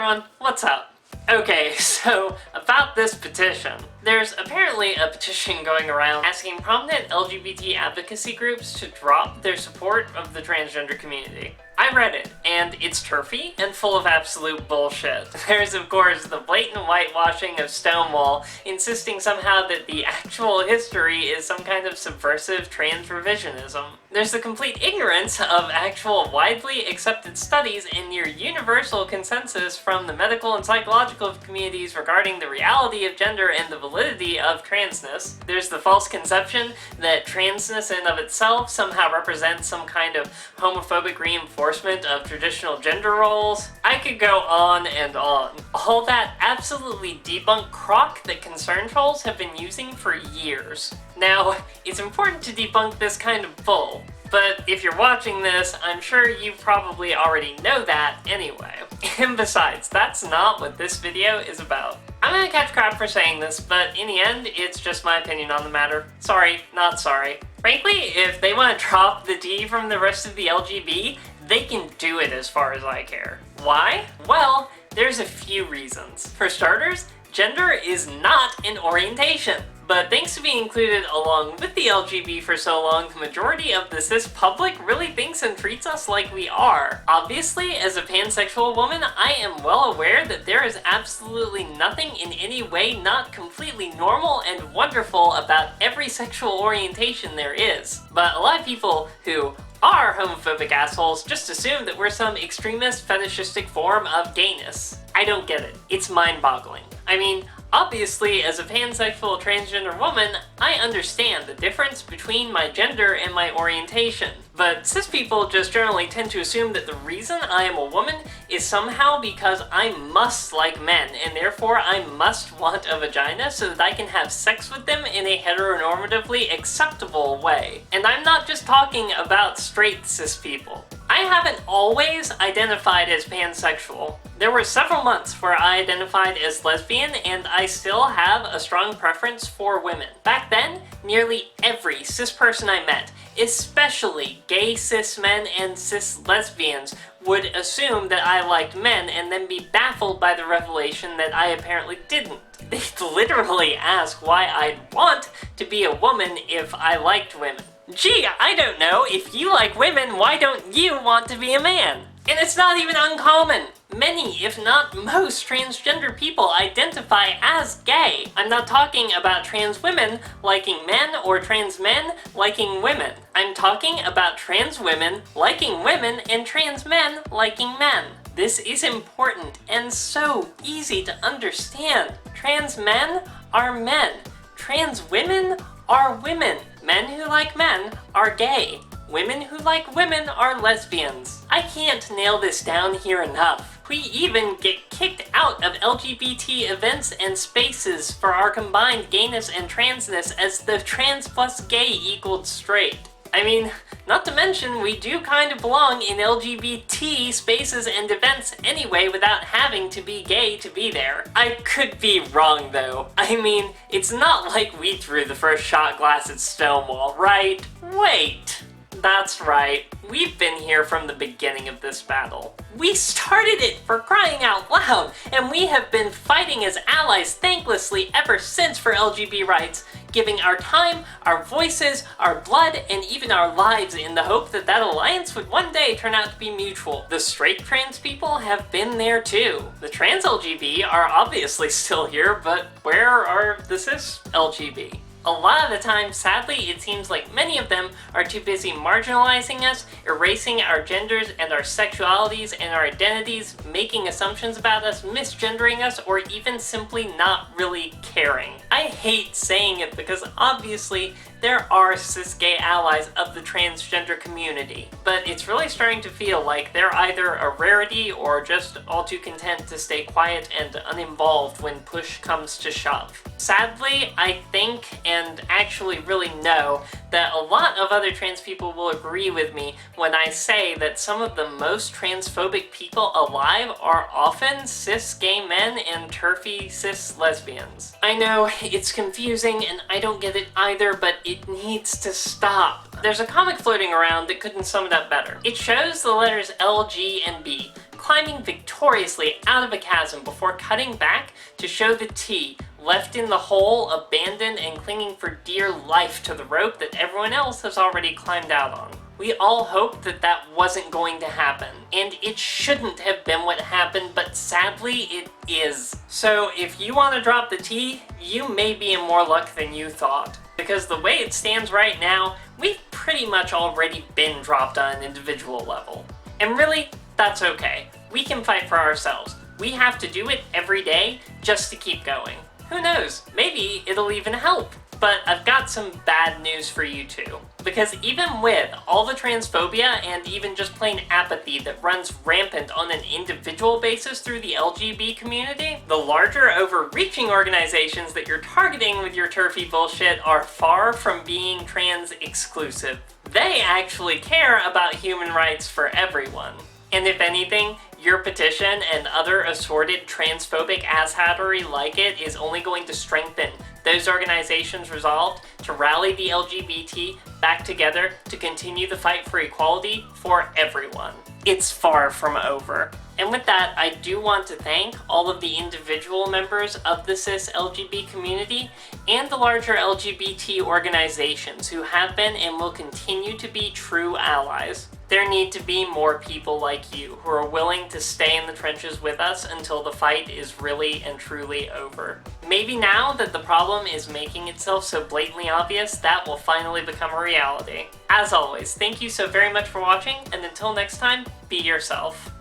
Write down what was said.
everyone, what's up? Okay, so about this petition. There's apparently a petition going around asking prominent LGBT advocacy groups to drop their support of the transgender community. I read it, and it's turfy and full of absolute bullshit. There's of course the blatant whitewashing of Stonewall, insisting somehow that the actual history is some kind of subversive trans revisionism. There's the complete ignorance of actual widely accepted studies and near universal consensus from the medical and psychological communities regarding the reality of gender and the validity of transness. There's the false conception that transness in of itself somehow represents some kind of homophobic reinforcement of traditional gender roles. I could go on and on. All that absolutely debunked crock that concern trolls have been using for years. Now, it's important to debunk this kind of bull, but if you're watching this, I'm sure you probably already know that anyway. And besides, that's not what this video is about. I'm gonna catch crap for saying this, but in the end, it's just my opinion on the matter. Sorry, not sorry. Frankly, if they want to drop the D from the rest of the LGB, they can do it as far as I care. Why? Well, there's a few reasons. For starters, gender is not an orientation. But thanks to being included along with the LGB for so long, the majority of the cis public really thinks and treats us like we are. Obviously, as a pansexual woman, I am well aware that there is absolutely nothing in any way not completely normal and wonderful about every sexual orientation there is. But a lot of people who are homophobic assholes just assume that we're some extremist fetishistic form of gayness. I don't get it. It's mind-boggling. I mean, obviously, as a pansexual transgender woman, I understand the difference between my gender and my orientation. But cis people just generally tend to assume that the reason I am a woman is somehow because I must like men, and therefore I must want a vagina so that I can have sex with them in a heteronormatively acceptable way. And I'm not just talking about straight cis people. I haven't always identified as pansexual. There were several months where I identified as lesbian, and I still have a strong preference for women. Back then, nearly every cis person I met, especially gay cis men and cis lesbians, would assume that I liked men and then be baffled by the revelation that I apparently didn't. They'd literally ask why I'd want to be a woman if I liked women. Gee, I don't know, if you like women, why don't you want to be a man? And it's not even uncommon. Many, if not most, transgender people identify as gay. I'm not talking about trans women liking men or trans men liking women. I'm talking about trans women liking women and trans men liking men. This is important and so easy to understand. Trans men are men. Trans women are women. Men who like men are gay. Women who like women are lesbians. I can't nail this down here enough. We even get kicked out of LGBT events and spaces for our combined gayness and transness as the trans plus gay equaled straight. I mean, not to mention, we do kind of belong in LGBT spaces and events anyway without having to be gay to be there. I could be wrong though. I mean, it's not like we threw the first shot glass at Stonewall, right? Wait. That's right, we've been here from the beginning of this battle. We started it, for crying out loud, and we have been fighting as allies thanklessly ever since for LGBT rights, giving our time, our voices, our blood, and even our lives in the hope that that alliance would one day turn out to be mutual. The straight trans people have been there too. The trans LGBT are obviously still here, but where are the cis LGBT? A lot of the time, sadly, it seems like many of them are too busy marginalizing us, erasing our genders and our sexualities and our identities, making assumptions about us, misgendering us, or even simply not really caring. I hate saying it because obviously there are cis gay allies of the transgender community, but it's really starting to feel like they're either a rarity or just all too content to stay quiet and uninvolved when push comes to shove. Sadly, I think, and actually really know, that a lot of other trans people will agree with me when I say that some of the most transphobic people alive are often cis gay men and turfy cis lesbians. I know, it's confusing and I don't get it either, but it needs to stop. There's a comic floating around that couldn't sum it up better. It shows the letters L, G, and B climbing victoriously out of a chasm before cutting back to show the T, left in the hole, abandoned and clinging for dear life to the rope that everyone else has already climbed out on. We all hoped that that wasn't going to happen, and it shouldn't have been what happened, but sadly it is. So if you want to drop the T, you may be in more luck than you thought. Because the way it stands right now, we've pretty much already been dropped on an individual level. And really, that's okay. We can fight for ourselves. We have to do it every day just to keep going. Who knows, maybe it'll even help. But I've got some bad news for you too. Because even with all the transphobia and even just plain apathy that runs rampant on an individual basis through the LGBT community, the larger overreaching organizations that you're targeting with your turfy bullshit are far from being trans exclusive. They actually care about human rights for everyone. And if anything, your petition and other assorted transphobic asshattery like it is only going to strengthen those organizations' resolve to rally the LGBT back together to continue the fight for equality for everyone. It's far from over. And with that, I do want to thank all of the individual members of the cis LGBT community and the larger LGBT organizations who have been and will continue to be true allies. There need to be more people like you who are willing to stay in the trenches with us until the fight is really and truly over. Maybe now that the problem is making itself so blatantly obvious, that will finally become a reality. As always, thank you so very much for watching, and until next time, be yourself.